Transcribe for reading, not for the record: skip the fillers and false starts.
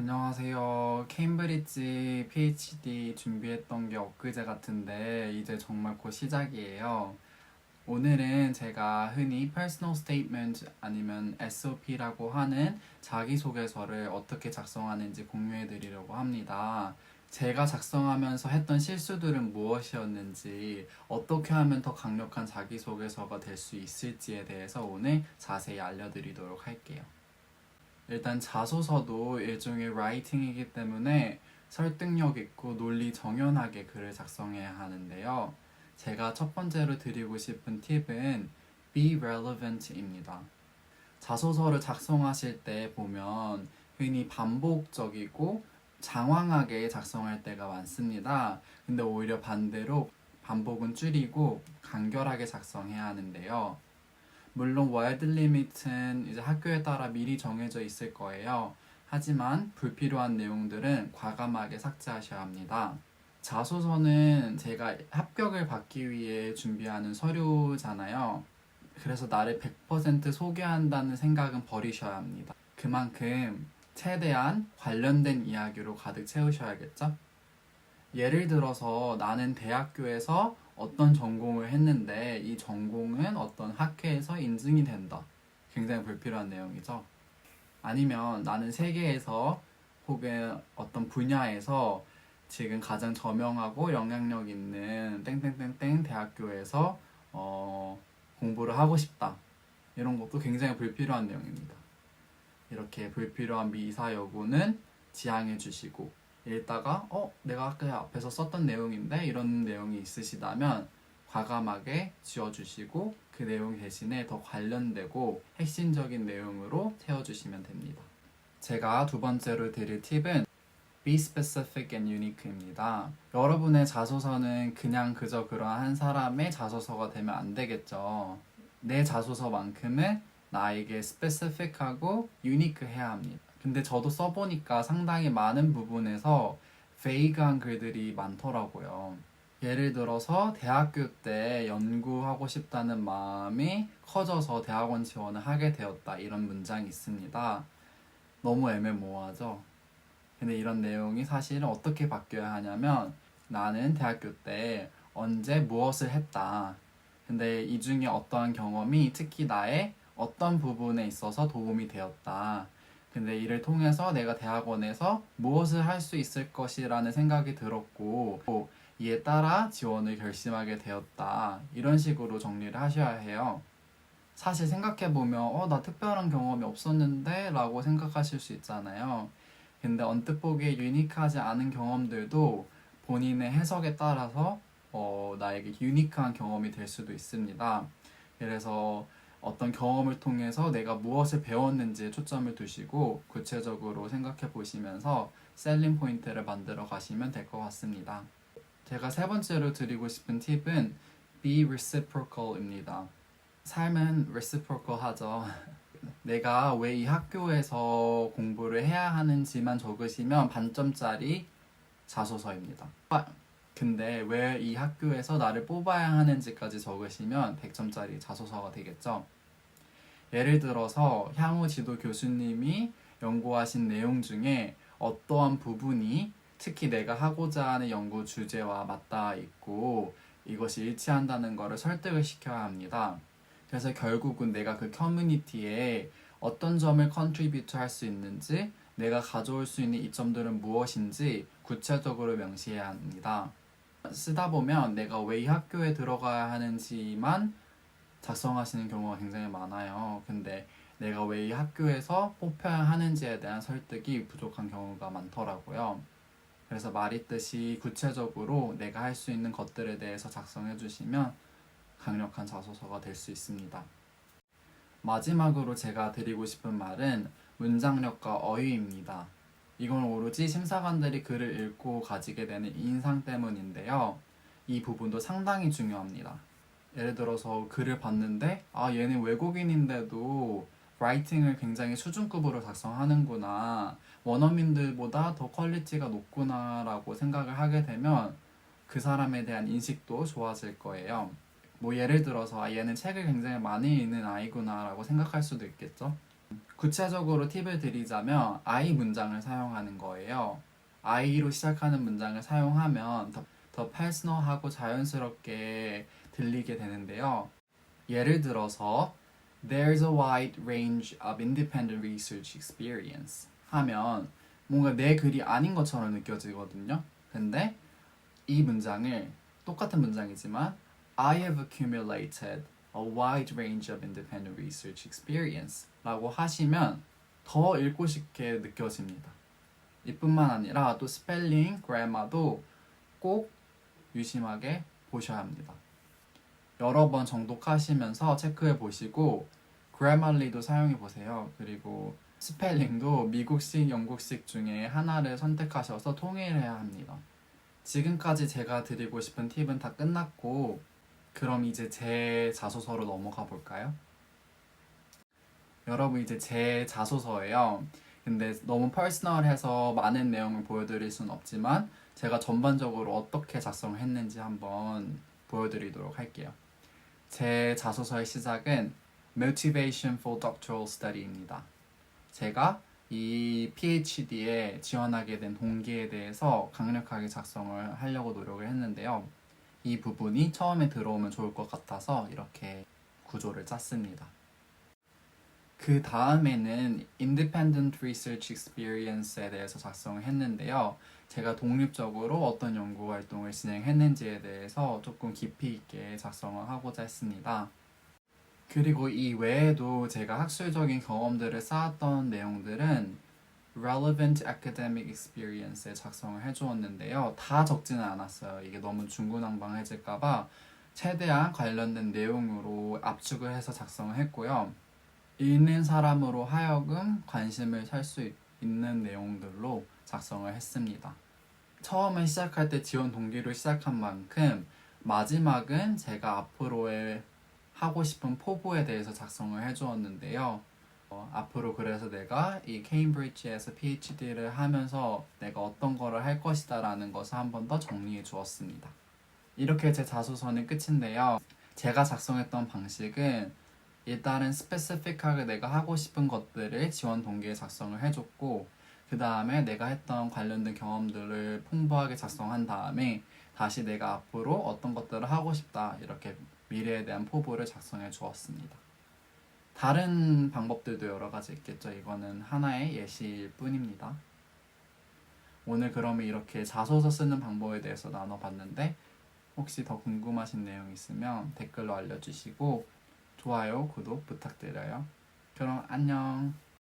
안녕하세요. 케임브리지 PhD 준비했던 게 엊그제 같은데 이제 정말 곧 시작이에요. 오늘은 제가 흔히 Personal Statement 아니면 SOP라고 하는 자기소개서를 어떻게 작성하는지 공유해 드리려고 합니다. 제가 작성하면서 했던 실수들은 무엇이었는지, 어떻게 하면 더 강력한 자기소개서가 될 수 있을지에 대해서 오늘 자세히 알려드리도록 할게요. 일단 자소서도 일종의 라이팅이기 때문에 설득력 있고 논리 정연하게 글을 작성해야 하는데요. 제가 첫 번째로 드리고 싶은 팁은 be relevant입니다. 자소서를 작성하실 때 보면 흔히 반복적이고 장황하게 작성할 때가 많습니다. 근데 오히려 반대로 반복은 줄이고 간결하게 작성해야 하는데요. 물론 월드 리밋은 이제 학교에 따라 미리 정해져 있을 거예요. 하지만 불필요한 내용들은 과감하게 삭제하셔야 합니다. 자소서는 제가 합격을 받기 위해 준비하는 서류잖아요. 그래서 나를 100% 소개한다는 생각은 버리셔야 합니다. 그만큼 최대한 관련된 이야기로 가득 채우셔야겠죠? 예를 들어서 나는 대학교에서 어떤 전공을 했는데 이 전공은 어떤 학회에서 인증이 된다. 굉장히 불필요한 내용이죠. 아니면 나는 세계에서 혹은 어떤 분야에서 지금 가장 저명하고 영향력 있는 땡땡땡땡 대학교에서 공부를 하고 싶다. 이런 것도 굉장히 불필요한 내용입니다. 이렇게 불필요한 미사 여구는 지양해 주시고 읽다가 내가 아까 앞에서 썼던 내용인데 이런 내용이 있으시다면 과감하게 지워주시고 그 내용 대신에 더 관련되고 핵심적인 내용으로 채워주시면 됩니다. 제가 두 번째로 드릴 팁은 be specific and unique입니다. 여러분의 자소서는 그냥 그저 그러한 한 사람의 자소서가 되면 안 되겠죠. 내 자소서만큼은 나에게 스페시픽하고 유니크해야 합니다. 근데 저도 써보니까 상당히 많은 부분에서 베이그한 글들이 많더라고요. 예를 들어서 대학교 때 연구하고 싶다는 마음이 커져서 대학원 지원을 하게 되었다, 이런 문장이 있습니다. 너무 애매모호하죠? 근데 이런 내용이 사실은 어떻게 바뀌어야 하냐면 나는 대학교 때 언제 무엇을 했다. 근데 이 중에 어떠한 경험이 특히 나의 어떤 부분에 있어서 도움이 되었다. 근데 이를 통해서 내가 대학원에서 무엇을 할 수 있을 것이라는 생각이 들었고 이에 따라 지원을 결심하게 되었다. 이런 식으로 정리를 하셔야 해요. 사실 생각해보면 나 특별한 경험이 없었는데 라고 생각하실 수 있잖아요. 근데 언뜻 보기에 유니크하지 않은 경험들도 본인의 해석에 따라서 나에게 유니크한 경험이 될 수도 있습니다. 그래서 어떤 경험을 통해서 내가 무엇을 배웠는지에 초점을 두시고 구체적으로 생각해 보시면서 셀링 포인트를 만들어 가시면 될 것 같습니다. 제가 세 번째로 드리고 싶은 팁은 be reciprocal입니다. 삶은 reciprocal 하죠. 내가 왜 이 학교에서 공부를 해야 하는지만 적으시면 반점짜리 자소서입니다. 근데 왜 이 학교에서 나를 뽑아야 하는지까지 적으시면 100점짜리 자소서가 되겠죠. 예를 들어서 향후 지도 교수님이 연구하신 내용 중에 어떠한 부분이 특히 내가 하고자 하는 연구 주제와 맞닿아 있고 이것이 일치한다는 것을 설득을 시켜야 합니다. 그래서 결국은 내가 그 커뮤니티에 어떤 점을 컨트리뷰트 할 수 있는지, 내가 가져올 수 있는 이점들은 무엇인지 구체적으로 명시해야 합니다. 쓰다 보면 내가 왜 이 학교에 들어가야 하는지만 작성하시는 경우가 굉장히 많아요. 근데 내가 왜 이 학교에서 뽑혀야 하는지에 대한 설득이 부족한 경우가 많더라고요. 그래서 말있듯이 구체적으로 내가 할 수 있는 것들에 대해서 작성해 주시면 강력한 자소서가 될 수 있습니다. 마지막으로 제가 드리고 싶은 말은 문장력과 어휘입니다. 이건 오로지 심사관들이 글을 읽고 가지게 되는 인상 때문인데요. 이 부분도 상당히 중요합니다. 예를 들어서 글을 봤는데 얘는 외국인인데도 라이팅을 굉장히 수준급으로 작성하는구나, 원어민들보다 더 퀄리티가 높구나 라고 생각을 하게 되면 그 사람에 대한 인식도 좋아질 거예요. 뭐 예를 들어서 얘는 책을 굉장히 많이 읽는 아이구나 라고 생각할 수도 있겠죠. 구체적으로 팁을 드리자면 I 문장을 사용하는 거예요. I로 시작하는 문장을 사용하면 더 퍼스널하고 자연스럽게 들리게 되는데요. 예를 들어서 There's a wide range of independent research experience 하면 뭔가 내 글이 아닌 것처럼 느껴지거든요. 근데 이 문장을 똑같은 문장이지만 I have accumulated a wide range of independent research experience 라고 하시면 더 읽고 싶게 느껴집니다. 이뿐만 아니라 또 스펠링, 그래머도 꼭 유심하게 보셔야 합니다. 여러 번 정독하시면서 체크해 보시고 그래머리도 사용해 보세요. 그리고 스펠링도 미국식, 영국식 중에 하나를 선택하셔서 통일해야 합니다. 지금까지 제가 드리고 싶은 팁은 다 끝났고 그럼 이제 제 자소서로 넘어가 볼까요? 여러분 이제 제 자소서예요. 근데 너무 퍼스널해서 많은 내용을 보여드릴 수는 없지만 제가 전반적으로 어떻게 작성했는지 한번 보여드리도록 할게요. 제 자소서의 시작은 Motivation for Doctoral Study입니다. 제가 이 PhD에 지원하게 된 동기에 대해서 강력하게 작성을 하려고 노력을 했는데요. 이 부분이 처음에 들어오면 좋을 것 같아서 이렇게 구조를 짰습니다. 그 다음에는 Independent Research Experience에 대해서 작성을 했는데요. 제가 독립적으로 어떤 연구 활동을 진행했는지에 대해서 조금 깊이 있게 작성을 하고자 했습니다. 그리고 이 외에도 제가 학술적인 경험들을 쌓았던 내용들은 Relevant Academic Experience에 작성을 해주었는데요. 다 적지는 않았어요. 이게 너무 중구난방해질까봐 최대한 관련된 내용으로 압축을 해서 작성을 했고요. 읽는 사람으로 하여금 관심을 살 수 있는 내용들로 작성을 했습니다. 처음에 시작할 때 지원 동기로 시작한 만큼 마지막은 제가 앞으로의 하고 싶은 포부에 대해서 작성을 해주었는데요. 앞으로 그래서 내가 이 케임브리지에서 PhD를 하면서 내가 어떤 거를 할 것이다 라는 것을 한 번 더 정리해 주었습니다. 이렇게 제 자소서는 끝인데요. 제가 작성했던 방식은 일단은 스페시픽하게 내가 하고 싶은 것들을 지원 동기에 작성을 해줬고 그 다음에 내가 했던 관련된 경험들을 풍부하게 작성한 다음에 다시 내가 앞으로 어떤 것들을 하고 싶다 이렇게 미래에 대한 포부를 작성해 주었습니다. 다른 방법들도 여러 가지 있겠죠. 이거는 하나의 예시일 뿐입니다. 오늘 그러면 이렇게 자소서 쓰는 방법에 대해서 나눠봤는데 혹시 더 궁금하신 내용 있으면 댓글로 알려주시고 좋아요, 구독 부탁드려요. 그럼 안녕.